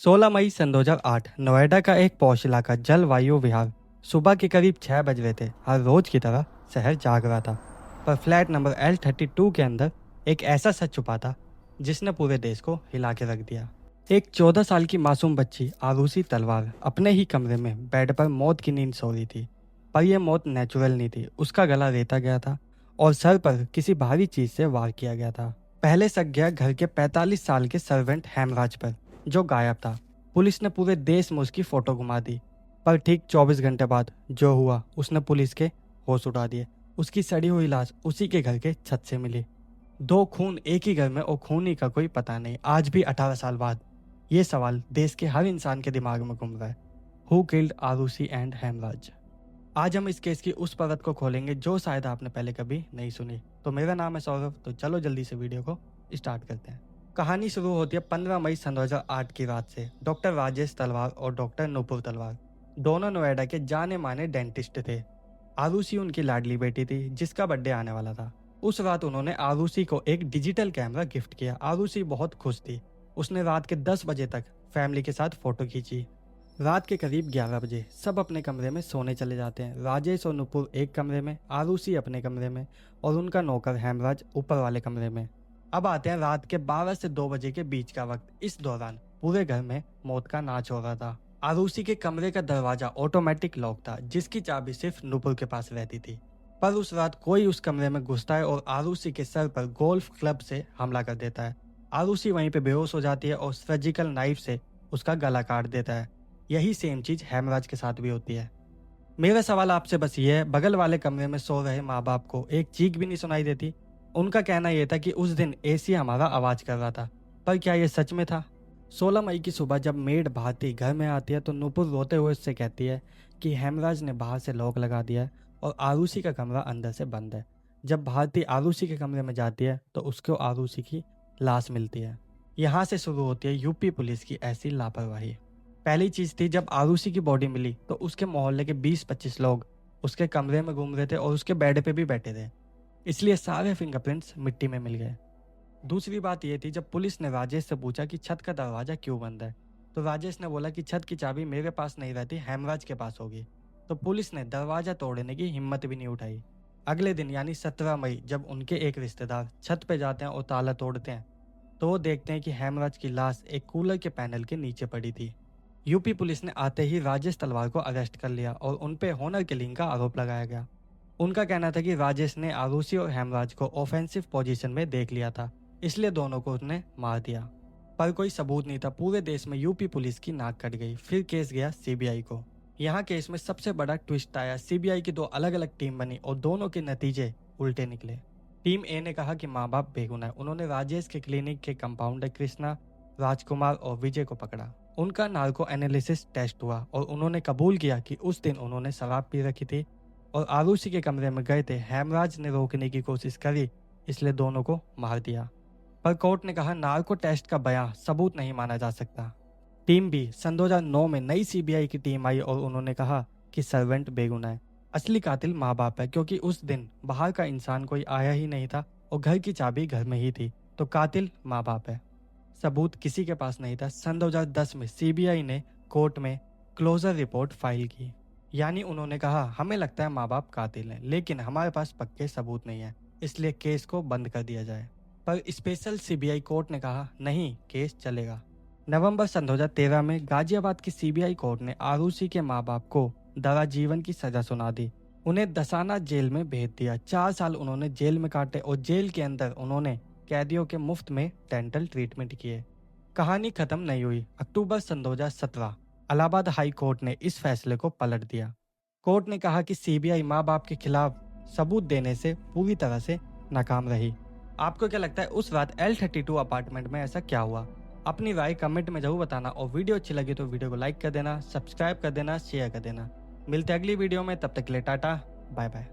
16 मई सन 2008 नोएडा का एक पौष इलाका जलवायु विहार। सुबह के करीब 6 बज रहे थे। हर रोज की तरह शहर जाग रहा था, पर फ्लैट नंबर L32 के अंदर एक ऐसा सच छुपा था जिसने पूरे देश को हिला के रख दिया। एक 14 साल की मासूम बच्ची आरूसी तलवार अपने ही कमरे में बेड पर मौत की नींद सो रही थी, पर यह मौत नेचुरल नहीं थी। उसका गला रेता गया था और सर पर किसी भारी चीज से वार किया गया था। पहले शक गया घर के 45 साल के सर्वेंट हेमराज पर, जो गायब था। पुलिस ने पूरे देश में उसकी फोटो घुमा दी, पर ठीक 24 घंटे बाद जो हुआ उसने पुलिस के होश उड़ा दिए। उसकी सड़ी हुई लाश उसी के घर के छत से मिली। दो खून एक ही घर में और खूनी का कोई पता नहीं। आज भी 18 साल बाद ये सवाल देश के हर इंसान के दिमाग में घूम रहा है, who killed Aarushi and Hemraj. आज हम इस केस की उस परत को खोलेंगे जो शायद आपने पहले कभी नहीं सुनी। तो मेरा नाम है सौरभ, तो चलो जल्दी से वीडियो को स्टार्ट करते हैं। कहानी शुरू होती है 15 मई सन 2008 की रात से। डॉक्टर राजेश तलवार और डॉक्टर नुपुर तलवार दोनों नोएडा के जाने माने डेंटिस्ट थे। आरूसी उनकी लाडली बेटी थी जिसका बर्थडे आने वाला था। उस रात उन्होंने आरूसी को एक डिजिटल कैमरा गिफ्ट किया। आरूसी बहुत खुश थी। उसने रात के 10 बजे तक फैमिली के साथ फोटो खींची। रात के करीब 11 बजे सब अपने कमरे में सोने चले जाते हैं। राजेश और नुपुर एक कमरे में, आरूसी अपने कमरे में और उनका नौकर हेमराज ऊपर वाले कमरे में। अब आते हैं रात के 12 से 2 बजे के बीच का वक्त। इस दौरान पूरे घर में मौत का नाच हो रहा था। आरूसी के कमरे का दरवाजा ऑटोमेटिक लॉक था, जिसकी चाबी सिर्फ नुपुर के पास रहती थी। पर उस रात कोई उस कमरे में घुसता है और आरूसी के सर पर गोल्फ क्लब से हमला कर देता है। आरूसी वहीं पे बेहोश हो जाती है और सर्जिकल नाइफ से उसका गला काट देता है। यही सेम चीज हेमराज के साथ भी होती है। मेरा सवाल आपसे बस ये है, बगल वाले कमरे में सो रहे माँ बाप को एक चीख भी नहीं सुनाई देती? उनका कहना यह था कि उस दिन एसी हमारा आवाज कर रहा था, पर क्या यह सच में था? 16 मई की सुबह जब मेड भारती घर में आती है तो नुपुर रोते हुए उससे कहती है कि हेमराज ने बाहर से लॉक लगा दिया है और आरूसी का कमरा अंदर से बंद है। जब भारती आरूसी के कमरे में जाती है तो उसको आरूसी की लाश मिलती है। यहाँ से शुरू होती है यूपी पुलिस की ऐसी लापरवाही। पहली चीज थी, जब आरूसी की बॉडी मिली तो उसके मोहल्ले के 20-25 लोग उसके कमरे में घूम रहे थे और उसके बेड पे भी बैठे थे, इसलिए सारे फिंगरप्रिंट्स मिट्टी में मिल गए। दूसरी बात यह थी, जब पुलिस ने राजेश से पूछा कि छत का दरवाजा क्यों बंद है, तो राजेश ने बोला कि छत की चाबी मेरे पास नहीं रहती, हेमराज के पास होगी। तो पुलिस ने दरवाजा तोड़ने की हिम्मत भी नहीं उठाई। अगले दिन यानी 17 मई जब उनके एक रिश्तेदार छत पे जाते हैं और ताला तोड़ते हैं तो वो देखते हैं कि हेमराज की लाश एक कूलर के पैनल के नीचे पड़ी थी। यूपी पुलिस ने आते ही राजेश तलवार को अरेस्ट कर लिया और उन पे हॉनर किलिंग का आरोप लगाया गया। उनका कहना था कि राजेश ने आरूसी और हेमराज को ऑफेंसिव पोजीशन में देख लिया था, इसलिए दोनों को उसने मार दिया। पर कोई सबूत नहीं था। पूरे देश में यूपी पुलिस की नाक कट गई। फिर केस गया सीबीआई को। यहाँ केस में सबसे बड़ा ट्विस्ट आया। सीबीआई की दो अलग अलग टीम बनी और दोनों के नतीजे उल्टे निकले। टीम ए ने कहा कि माँ बाप बेगुनाह है। उन्होंने राजेश के क्लिनिक के कंपाउंडर कृष्णा, राजकुमार और विजय को पकड़ा। उनका नार्को एनालिसिस टेस्ट हुआ और उन्होंने कबूल किया कि उस दिन उन्होंने शराब पी रखी थी और आरूसी के कमरे में गए थे। हेमराज ने रोकने की कोशिश करी, इसलिए दोनों को मार दिया। पर कोर्ट ने कहा नार्को टेस्ट का बयान सबूत नहीं माना जा सकता। टीम बी सन 2009 में नई सीबीआई की टीम आई और उन्होंने कहा कि सर्वेंट बेगुनाह है। असली कातिल माँ बाप है, क्योंकि उस दिन बाहर का इंसान कोई आया ही नहीं था और घर की चाबी घर में ही थी, तो कातिल माँ बाप है। सबूत किसी के पास नहीं था। सन 2010 में सीबीआई ने कोर्ट में क्लोजर रिपोर्ट फाइल की, यानी उन्होंने कहा हमें लगता है माँ बाप कातिल हैं, लेकिन हमारे पास पक्के सबूत नहीं है, इसलिए केस को बंद कर दिया जाए। पर स्पेशल सीबीआई कोर्ट ने कहा नहीं, केस चलेगा। नवंबर सन 2013 में गाजियाबाद की सीबीआई कोर्ट ने आरूसी के माँ बाप को दरा जीवन की सजा सुना दी। उन्हें दसाना जेल में भेज दिया। 4 साल उन्होंने जेल में काटे और जेल के अंदर उन्होंने कैदियों के मुफ्त में डेंटल ट्रीटमेंट किए। कहानी खत्म नहीं हुई। अक्टूबर सन 2017 इलाहाबाद हाई कोर्ट ने इस फैसले को पलट दिया। कोर्ट ने कहा कि सीबीआई माँ बाप के खिलाफ सबूत देने से पूरी तरह से नाकाम रही। आपको क्या लगता है उस रात L32 अपार्टमेंट में ऐसा क्या हुआ? अपनी राय कमेंट में जरूर बताना और वीडियो अच्छी लगी तो वीडियो को लाइक कर देना, सब्सक्राइब कर देना, शेयर कर देना। मिलते हैं अगली वीडियो में, तब तक के लिए टाटा बाय बाय।